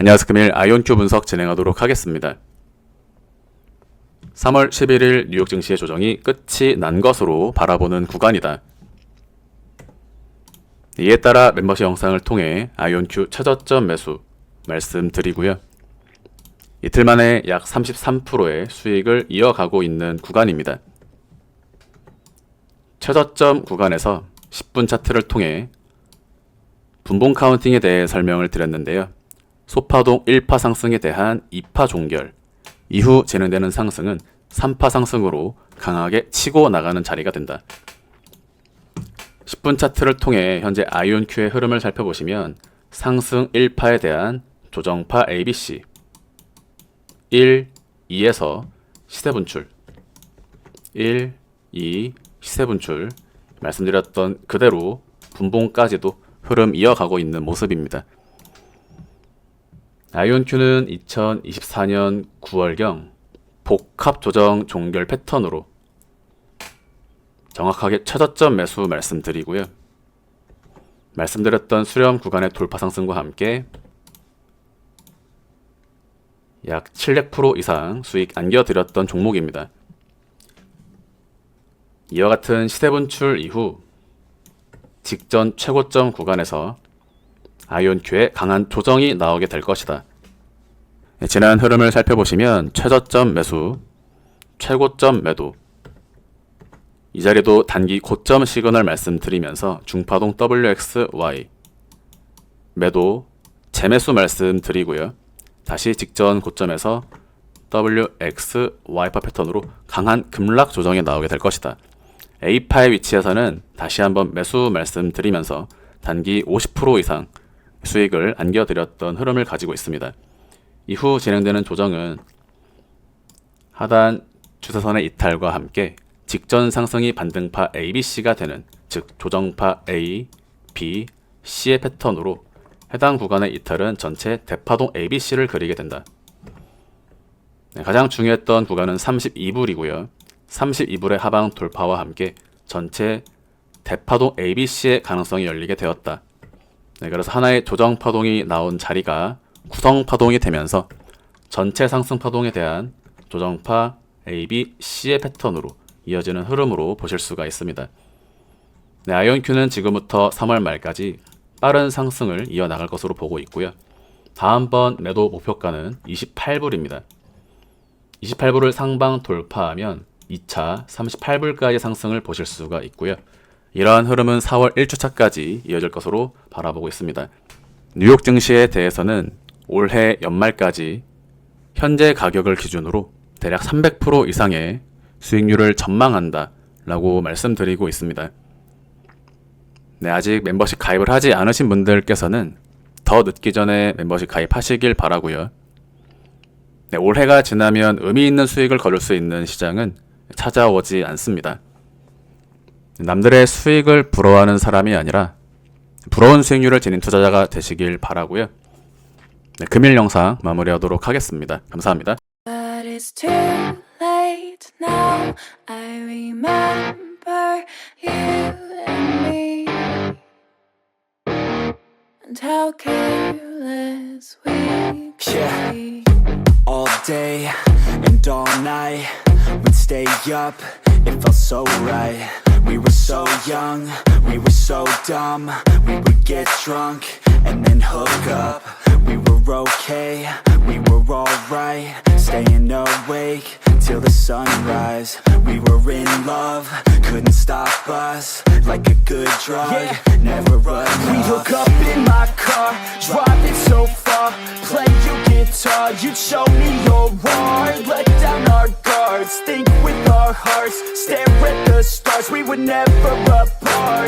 안녕하세요. 금일 아이온큐 분석 진행하도록 하겠습니다. 3월 11일 뉴욕 증시의 조정이 끝이 난 것으로 바라보는 구간이다. 이에 따라 멤버십 영상을 통해 아이온큐 최저점 매수 말씀드리고요. 이틀 만에 약 33%의 수익을 이어가고 있는 구간입니다. 최저점 구간에서 10분 차트를 통해 분봉 카운팅에 대해 설명을 드렸는데요. 소파동 1파 상승에 대한 2파 종결, 이후 진행되는 상승은 3파 상승으로 강하게 치고 나가는 자리가 된다. 10분 차트를 통해 현재 아이온큐의 흐름을 살펴보시면 상승 1파에 대한 조정파 ABC 1, 2에서 시세 분출 1, 2, 시세 분출 말씀드렸던 그대로 분봉까지도 흐름 이어가고 있는 모습입니다. 아이온큐는 2024년 9월경 복합 조정 종결 패턴으로 정확하게 최저점 매수 말씀드리고요. 말씀드렸던 수렴 구간의 돌파 상승과 함께 약 700% 이상 수익 안겨드렸던 종목입니다. 이와 같은 시세 분출 이후 직전 최고점 구간에서 아이온큐의 강한 조정이 나오게 될 것이다. 지난 흐름을 살펴보시면 최저점 매수, 최고점 매도, 이 자리도 단기 고점 시그널 말씀드리면서 중파동 WXY 매도, 재매수 말씀드리고요. 다시 직전 고점에서 WXY파 패턴으로 강한 급락 조정이 나오게 될 것이다. A파의 위치에서는 다시 한번 매수 말씀드리면서 단기 50% 이상 수익을 안겨드렸던 흐름을 가지고 있습니다. 이후 진행되는 조정은 하단 추세선의 이탈과 함께 직전 상승이 반등파 ABC가 되는, 즉 조정파 A, B, C의 패턴으로 해당 구간의 이탈은 전체 대파동 ABC를 그리게 된다. 가장 중요했던 구간은 32불이고요. 32불의 하방 돌파와 함께 전체 대파동 ABC의 가능성이 열리게 되었다. 그래서 하나의 조정 파동이 나온 자리가 구성 파동이 되면서 전체 상승 파동에 대한 조정파 AB, C의 패턴으로 이어지는 흐름으로 보실 수가 있습니다. 아이온큐는 지금부터 3월 말까지 빠른 상승을 이어나갈 것으로 보고 있고요. 다음번 매도 목표가는 28불입니다. 28불을 상방 돌파하면 2차 38불까지 상승을 보실 수가 있고요. 이러한 흐름은 4월 1주차까지 이어질 것으로 바라보고 있습니다. 뉴욕 증시에 대해서는 올해 연말까지 현재 가격을 기준으로 대략 300% 이상의 수익률을 전망한다 라고 말씀드리고 있습니다. 아직 멤버십 가입을 하지 않으신 분들께서는 더 늦기 전에 멤버십 가입하시길 바라고요. 올해가 지나면 의미 있는 수익을 거둘 수 있는 시장은 찾아오지 않습니다. 남들의 수익을 부러워하는 사람이 아니라 부러운 수익률을 지닌 투자자가 되시길 바라고요. 금일 영상 마무리하도록 하겠습니다. 감사합니다. But it's too late now. I remember you and me, and how careless we could be. All day and all night, we'd stay up, it felt so right. We were so young, we were so dumb. We would get drunk and then hook up. We were okay, we were alright. Staying awake till the sunrise. We were in love, couldn't stop us. Like a good drug, never enough. We hook up in my car, driving so far. Play your guitar, you'd show me your art. Let down our guards, think with our hearts. Stare at the stars, we were never apart.